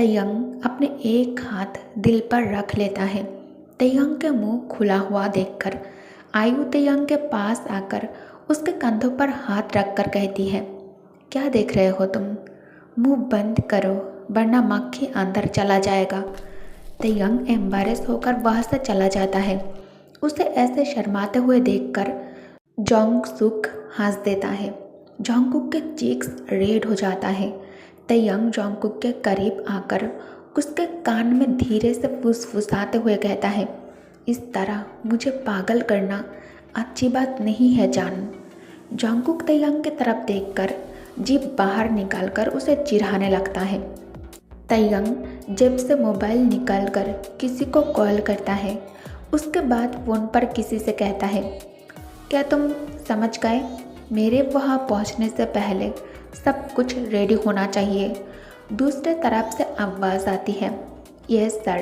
तयंग अपने एक हाथ दिल पर रख लेता है। तयंग के मुंह खुला हुआ देखकर आयु तयंग के पास आकर उसके कंधों पर हाथ रखकर कहती है, क्या देख रहे हो तुम? मुंह बंद करो वरना मक्खी अंदर चला जाएगा। तयंग एम्बारेस होकर वहाँ से चला जाता है। उसे ऐसे शर्माते हुए देखकर जोंग सुक हंस देता है। जोंगकुक के चीक्स रेड हो जाता है। तयंग जोंगकुक के करीब आकर उसके कान में धीरे से फुसफुसाते हुए कहता है, इस तरह मुझे पागल करना अच्छी बात नहीं है जान। जोंगकुक तयंग की तरफ देखकर जीभ बाहर निकालकर उसे चिढ़ाने लगता है। तयंग जेब से मोबाइल निकालकर किसी को कॉल करता है। उसके बाद फ़ोन पर किसी से कहता है, क्या तुम समझ गए? मेरे वहाँ पहुँचने से पहले सब कुछ रेडी होना चाहिए। दूसरे तरफ से आवाज़ आती है, यस सर।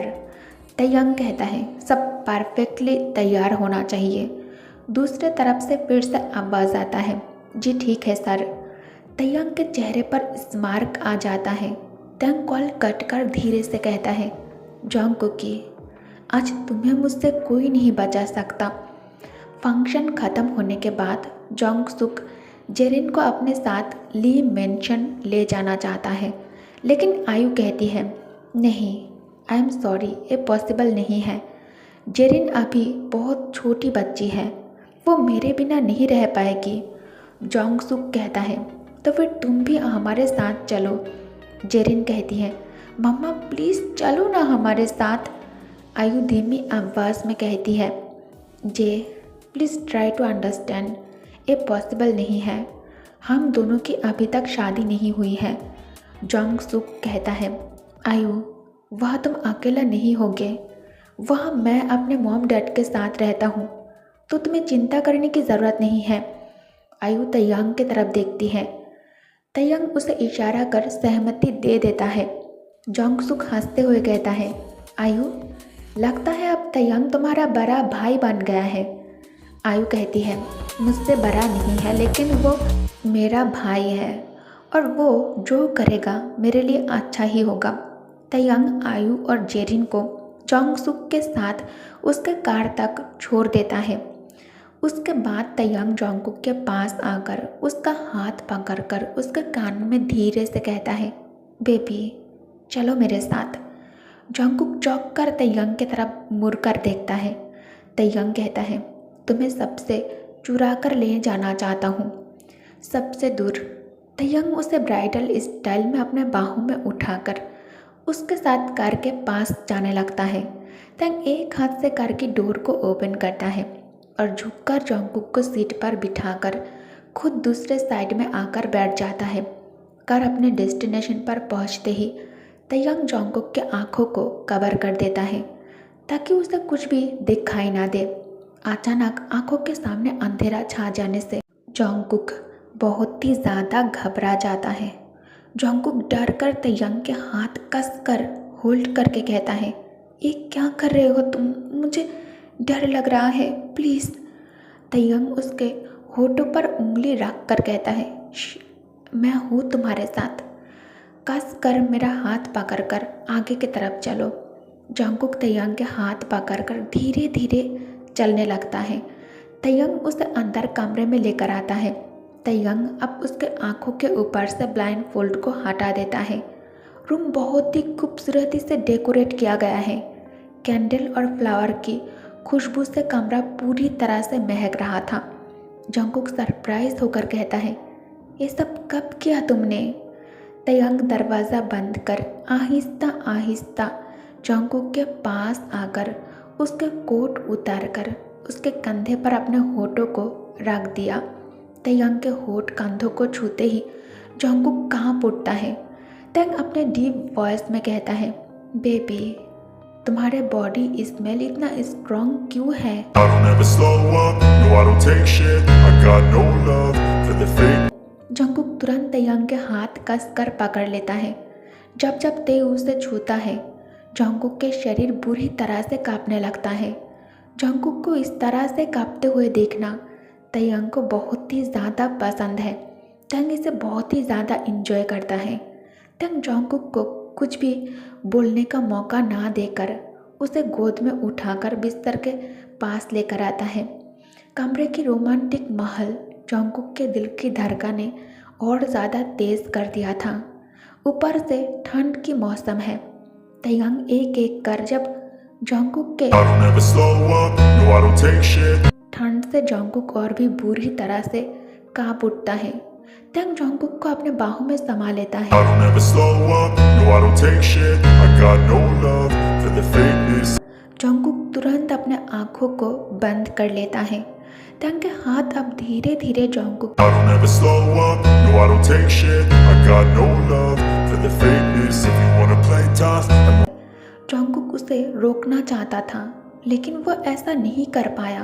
तयंग कहता है, सब परफेक्टली तैयार होना चाहिए। दूसरे तरफ से फिर से आवाज़ आता है, जी ठीक है सर। तयंग के चेहरे पर स्मार्क आ जाता है। तयंग कॉल कट कर धीरे से कहता है, जोंगकुकी, आज तुम्हें मुझसे कोई नहीं बचा सकता। फंक्शन ख़त्म होने के बाद जोंगसुक जेरिन को अपने साथ ली मेंशन ले जाना चाहता है, लेकिन आयु कहती है, नहीं, आई एम सॉरी, ये पॉसिबल नहीं है। जेरिन अभी बहुत छोटी बच्ची है, वो मेरे बिना नहीं रह पाएगी। जोंगसुक कहता है, तो फिर तुम भी हमारे साथ चलो। जेरिन कहती है, मम्मा प्लीज़ चलो ना हमारे साथ। आयु धीमी आवाज़ में कहती है, जे प्लीज़ ट्राई टू अंडरस्टैंड, ये पॉसिबल नहीं है। हम दोनों की अभी तक शादी नहीं हुई है। जोंगसुक कहता है, आयु वह तुम अकेला नहीं होगे, वह मैं अपने मॉम डैड के साथ रहता हूँ, तो तुम्हें चिंता करने की ज़रूरत नहीं है। आयु तयंग की तरफ देखती है। तयंग उसे इशारा कर सहमति दे देता है। जोंगसुक हंसते हुए कहता है, आयु लगता है अब तयंग तुम्हारा बड़ा भाई बन गया है। आयु कहती है, मुझसे बड़ा नहीं है लेकिन वो मेरा भाई है और वो जो करेगा मेरे लिए अच्छा ही होगा। तयंग आयु और जेरिन को जोंगसुक के साथ उसके कार तक छोड़ देता है। उसके बाद तयंग जोंगकुक के पास आकर उसका हाथ पकड़कर उसके कान में धीरे से कहता है, बेबी चलो मेरे साथ। जोंगकुक चौंक कर तयंग की तरफ मुड़कर देखता है। तयंग कहता है, तुम्हें सबसे चुरा कर ले जाना चाहता हूँ, सबसे दूर। तयंग उसे ब्राइडल स्टाइल में अपने बाहों में उठाकर उसके साथ कार के पास जाने लगता है। तयंग एक हाथ से कार की डोर को ओपन करता है और झुककर जोंगकुक को सीट पर बिठाकर खुद दूसरे साइड में आकर बैठ जाता है। कार अपने डेस्टिनेशन पर पहुंचते ही तयंग जोंगकुक के आँखों को कवर कर देता है ताकि उसे कुछ भी दिखाई ना दे। अचानक आंखों के सामने अंधेरा छा जाने से जोंगकुक बहुत ही ज़्यादा घबरा जाता है। जोंगकुक डर कर तयंग के हाथ कसकर होल्ड करके कहता है, ये क्या कर रहे हो तुम? मुझे डर लग रहा है, प्लीज़। तयंग उसके होठों पर उंगली रख कर कहता है, मैं हूँ तुम्हारे साथ, कस कर मेरा हाथ पकड़कर आगे की तरफ चलो। जोंगकुक तयंग के हाथ पकड़कर धीरे धीरे चलने लगता है। तयंग उसे अंदर कमरे में लेकर आता है। तयंग अब उसके आंखों के ऊपर से ब्लाइंड फोल्ड को हटा देता है। रूम बहुत ही खूबसूरती से डेकोरेट किया गया है। कैंडल और फ्लावर की खुशबू से कमरा पूरी तरह से महक रहा था। जोंगकुक सरप्राइज होकर कहता है, ये सब कब किया तुमने? तयंग दरवाज़ा बंद कर आहिस्ता आहिस्ता जोंगकुक के पास आकर उसके कोट उतारकर उसके कंधे पर अपने होठों को रख दिया। तयंग के होठ कंधों को छूते ही जोंगकुक कांप उठता है। तयंग अपने डीप वॉइस में कहता है, बेबी तुम्हारे बॉडी स्मेल इतना स्ट्रॉन्ग क्यों है? जोंगकुक तुरंत तयंग के हाथ कस कर पकड़ लेता है। जब जब ते उसे छूता है जोंगकुक के शरीर बुरी तरह से कांपने लगता है। जोंगकुक को इस तरह से कांपते हुए देखना तयंग को बहुत ही ज़्यादा पसंद है। तयंग इसे बहुत ही ज़्यादा इंजॉय करता है। तयंग जोंगकुक को कुछ भी बोलने का मौका ना देकर उसे गोद में उठाकर बिस्तर के पास लेकर आता है। कमरे की रोमांटिक महल जंगकुक के दिल की धड़कनें और ज़्यादा तेज़ कर दिया था। ऊपर से ठंड की मौसम है। तयंग एक एक कर जब जंगकुक के ठंड से जंगकुक और भी बुरी तरह से कांप उठता है। तयंग जंगकुक को अपने बाहों में समा लेता है। जंगकुक तुरंत अपने आंखों को बंद कर लेता है। तयंग के हाथ अब धीरे धीरे जंगकुक जंगकुक उसे रोकना चाहता था, लेकिन वो ऐसा नहीं कर पाया।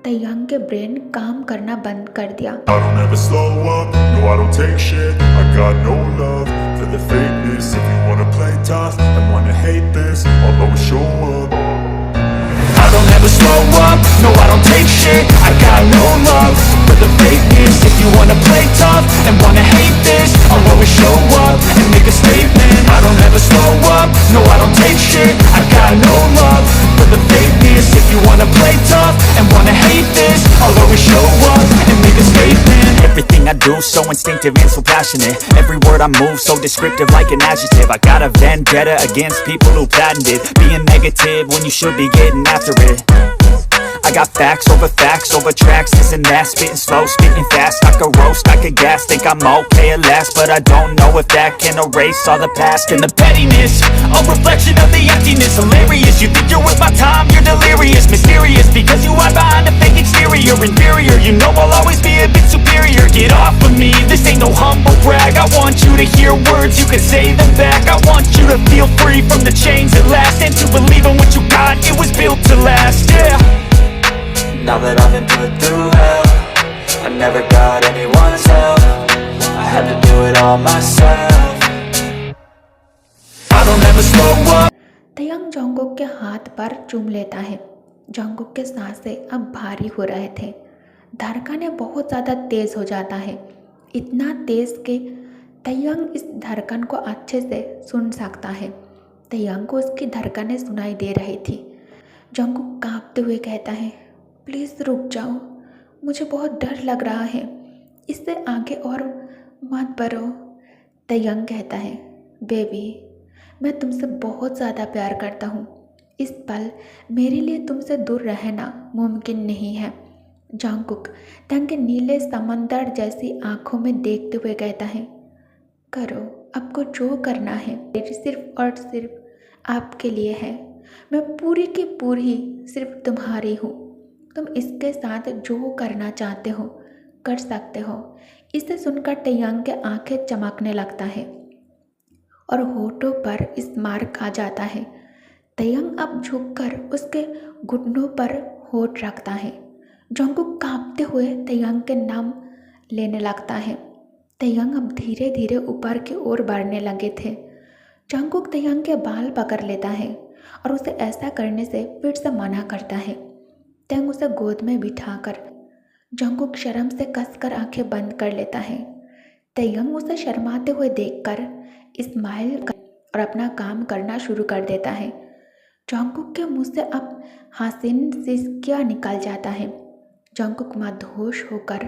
तयंग के ब्रेन काम करना बंद कर दिया। I don't ever slow up, no I don't take shit. I got no love for the fakeness. If you wanna play tough and wanna hate this, I'll always show up and make a statement. I don't ever slow up, no I don't take shit. I got no love for the fakeness. If you wanna play tough and wanna hate this, I'll always show up and make a statement. Everything I do so instinctive and so passionate. Every word I move so descriptive like an adjective. I got a vendetta against people who patented being negative when you should be getting after it. I got facts over tracks, this and that, spitting slow, spitting fast. I could roast, I could gas, think I'm okay at last, but I don't know if that can erase all the past and the pettiness. A reflection of the emptiness, hilarious. You think you're with my time, you're delirious, mysterious, because you hide behind a fake exterior. Inferior, you know I'll always be a bit superior. Get off of me, this ain't no humble brag. I want you to hear words, you can say them back. I want you to feel free from the chains at last, and to believe in what you got, it was built to last, yeah. Now that I've been put through hell, I never got anyone's help. I had to do it all myself. I don't ever slow up. Taehyung Jungkook के हाथ पर चूम लेता है। Jungkook के सांसें अब भारी हो रहे थे। धड़कनें बहुत ज़्यादा तेज़ हो जाता है, इतना तेज़ कि तयंग इस धड़कन को अच्छे से सुन सकता है। तयंग को उसकी धड़कनें सुनाई दे रही थी। जंगकुक कांपते हुए कहता है, प्लीज़ रुक जाओ, मुझे बहुत डर लग रहा है, इससे आगे और मत बढ़ो। तयंग कहता है, बेबी, मैं तुमसे बहुत ज़्यादा प्यार करता हूँ। इस पल मेरे लिए तुमसे दूर रहना मुमकिन नहीं है। जंगकुक तयंग के नीले समंदर जैसी आंखों में देखते हुए कहता है, करो, आपको जो करना है, सिर्फ और सिर्फ आपके लिए है। मैं पूरी की पूरी सिर्फ तुम्हारी हूँ। तुम इसके साथ जो करना चाहते हो कर सकते हो। इसे सुनकर तयंग के आंखें चमकने लगता है और होठों पर स्मारक आ जाता है। तयंग अब झुककर उसके घुटनों पर होठ रखता है। जंगकुक कांपते हुए तयंग के नाम लेने लगता है। तयंग अब धीरे धीरे ऊपर की ओर बढ़ने लगे थे। जंगकुक तयंग के बाल पकड़ लेता है और उसे ऐसा करने से फिर से मना करता है। तयंग उसे गोद में बिठाकर जंगकुक शर्म से कसकर आंखें बंद कर लेता है। तयंग उसे शर्माते हुए देखकर स्माइल कर और अपना काम करना शुरू कर देता है। जंगकुक के मुंह से अब हसीन सिसकियां निकल जाता है। जंगकुक मदहोश होकर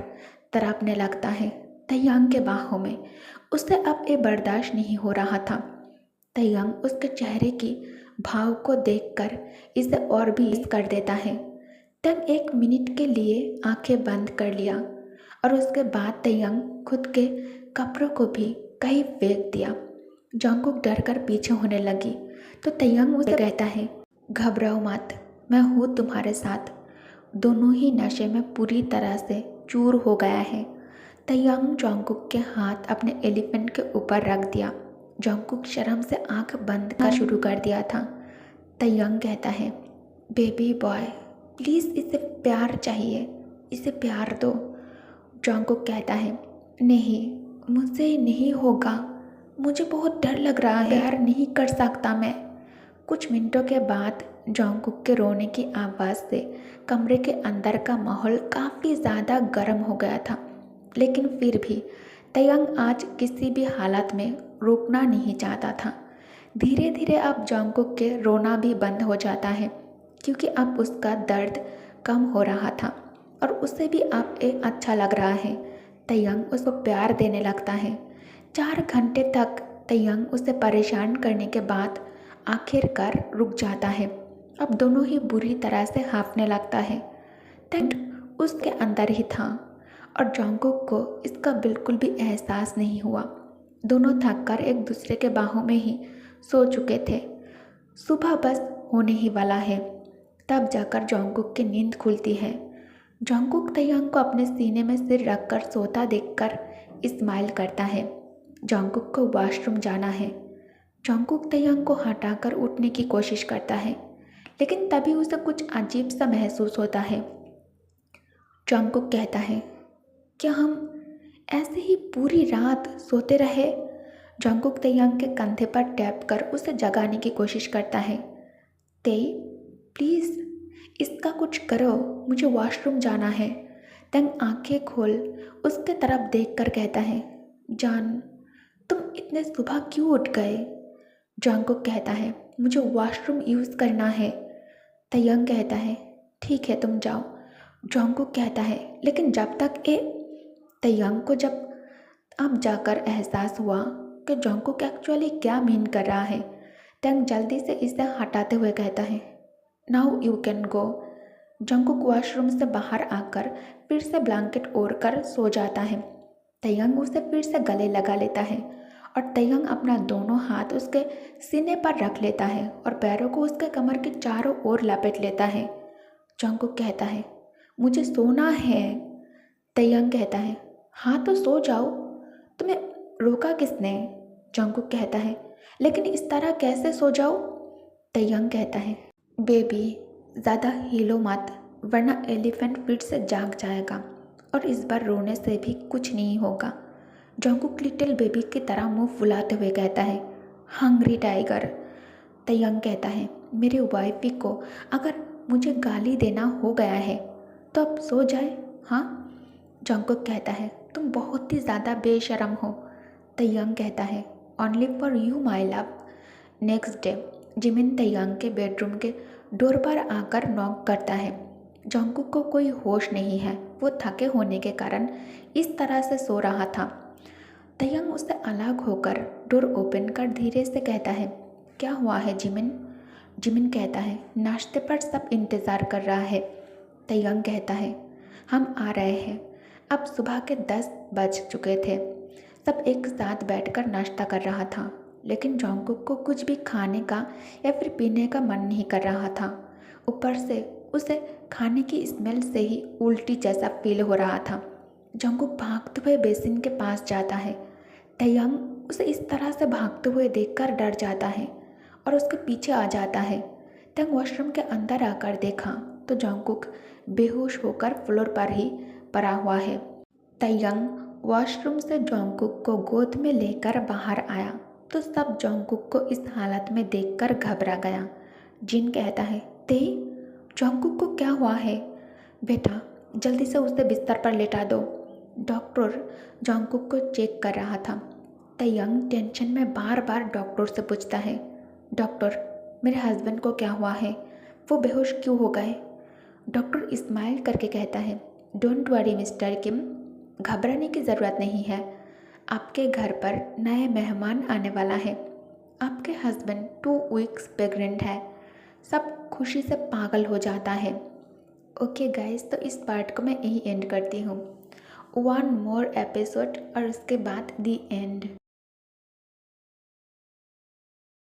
तड़पने लगता है तयंग के बाहों में। उसे अब ये बर्दाश्त नहीं हो रहा था। तयंग उसके चेहरे की भाव को देखकर इसे और भी इस कर देता है। तयंग 1 मिनट के लिए आंखें बंद कर लिया और उसके बाद तयंग खुद के कपड़ों को भी कहीं फेंक दिया। जंगकुक डर कर पीछे होने लगी तो तयंग उसे कहता है, घबराओ मत, मैं हूँ तुम्हारे साथ। दोनों ही नशे में पूरी तरह से चूर हो गया है। तयंग जंगकुक के हाथ अपने एलिफेंट के ऊपर रख दिया। जंगकुक शर्म से आंख बंद कर शुरू कर दिया था। तयंग कहता है, बेबी बॉय, प्लीज़ इसे प्यार चाहिए, इसे प्यार दो। जंगकुक कहता है, नहीं, मुझसे नहीं होगा, मुझे बहुत डर लग रहा है, प्यार नहीं कर सकता मैं। कुछ मिनटों के बाद जंगकुक के रोने की आवाज़ से कमरे के अंदर का माहौल काफ़ी ज़्यादा गर्म हो गया था। लेकिन फिर भी तयंग आज किसी भी हालत में रुकना नहीं चाहता था। धीरे धीरे अब जंगकुक के रोना भी बंद हो जाता है क्योंकि अब उसका दर्द कम हो रहा था और उसे भी अब एक अच्छा लग रहा है। तयंग उसको प्यार देने लगता है। 4 घंटे तक तयंग उसे परेशान करने के बाद आखिरकार रुक जाता है। अब दोनों ही बुरी तरह से हाँफने लगता है। तयंग उसके अंदर ही था और जंगकुक को इसका बिल्कुल भी एहसास नहीं हुआ। दोनों थककर एक दूसरे के बाहों में ही सो चुके थे। सुबह बस होने ही वाला है, तब जाकर जंगकुक की नींद खुलती है। जंगकुक तयंग को अपने सीने में सिर रखकर सोता देखकर स्माइल करता है। जंगकुक को वॉशरूम जाना है। जंगकुक तयंग को हटाकर उठने की कोशिश करता है, लेकिन तभी उसे कुछ अजीब सा महसूस होता है। जंगकुक कहता है, क्या हम ऐसे ही पूरी रात सोते रहे? जंगकुक तयंग के कंधे पर टैप कर उसे जगाने की कोशिश करता है। तेई, प्लीज़ इसका कुछ करो, मुझे वॉशरूम जाना है। तंग आंखें खोल उसके तरफ देखकर कहता है, जान तुम इतने सुबह क्यों उठ गए? जंगकुक कहता है, मुझे वॉशरूम यूज़ करना है। तयंग कहता है, ठीक है तुम जाओ। जंगकुक कहता है, लेकिन जब तक तयंग को जब अब जाकर एहसास हुआ कि जंगकुक एक्चुअली क्या मीन कर रहा है। तयंग जल्दी से इसे हटाते हुए कहता है, now you can go. Jungkook washroom से बाहर आकर फिर से ब्लैंकेट ओढ़कर सो जाता है। तयंग उसे फिर से गले लगा लेता है और तयंग अपना दोनों हाथ उसके सीने पर रख लेता है और पैरों को उसके कमर के चारों ओर लपेट लेता है। जंगकुक कहता है, मुझे सोना है। तयंग कहता है, हाँ तो सो जाओ, तुम्हें रोका किसने? जंगकुक कहता है, लेकिन इस तरह कैसे सो जाओ? तयंग कहता है, बेबी ज़्यादा हिलो मत, वरना एलिफेंट फिर से जाग जाएगा और इस बार रोने से भी कुछ नहीं होगा। जंगकुक लिटिल बेबी की तरह मुंह फुलाते हुए कहता है, हंग्री टाइगर। तयंग कहता है, मेरे वाइफ को अगर मुझे गाली देना हो गया है तो अब सो जाए, हाँ? जंगकुक कहता है, तुम बहुत ही ज़्यादा बेशरम हो। तयंग कहता है, only for you my love. Next day Jimin Taehyung के बेडरूम के डोर पर आकर नॉक करता है। जंगकुक को कोई होश नहीं है, वो थके होने के कारण इस तरह से सो रहा था। तयंग उससे अलग होकर डोर ओपन कर धीरे से कहता है, क्या हुआ है जिमिन? जिमिन कहता है, नाश्ते पर सब इंतज़ार कर रहा है। तयंग कहता है, हम आ रहे हैं। अब सुबह के 10 बज चुके थे। सब एक साथ बैठकर नाश्ता कर रहा था, लेकिन जंगकुक को कुछ भी खाने का या फिर पीने का मन नहीं कर रहा था। ऊपर से उसे खाने की स्मेल से ही उल्टी जैसा फील हो रहा था। जंगकुक भागते हुए बेसिन के पास जाता है। तयंग उसे इस तरह से भागते हुए देखकर डर जाता है और उसके पीछे आ जाता है। तयंग वॉशरूम के अंदर आकर देखा तो जंगकुक बेहोश होकर फ्लोर पर ही पड़ा हुआ है। तयंग वॉशरूम से जंगकुक को गोद में लेकर बाहर आया तो सब जंगकुक को इस हालत में देखकर घबरा गया। जिन कहता है, ते जंगकुक को क्या हुआ है? बेटा जल्दी से उसे बिस्तर पर लेटा दो। डॉक्टर जंगकुक को चेक कर रहा था। तयंग टेंशन में बार बार डॉक्टर से पूछता है, डॉक्टर मेरे हस्बैंड को क्या हुआ है? वो बेहोश क्यों हो गए? डॉक्टर स्माइल करके कहता है, डोंट वरी मिस्टर किम, घबराने की ज़रूरत नहीं है। आपके घर पर नए मेहमान आने वाला है। आपके हस्बैंड 2 वीक्स प्रेग्नेंट है। सब खुशी से पागल हो जाता है। ओके गाइस, तो इस पार्ट को मैं यही एंड करती हूँ। 1 मोर एपिसोड और उसके बाद दी एंड।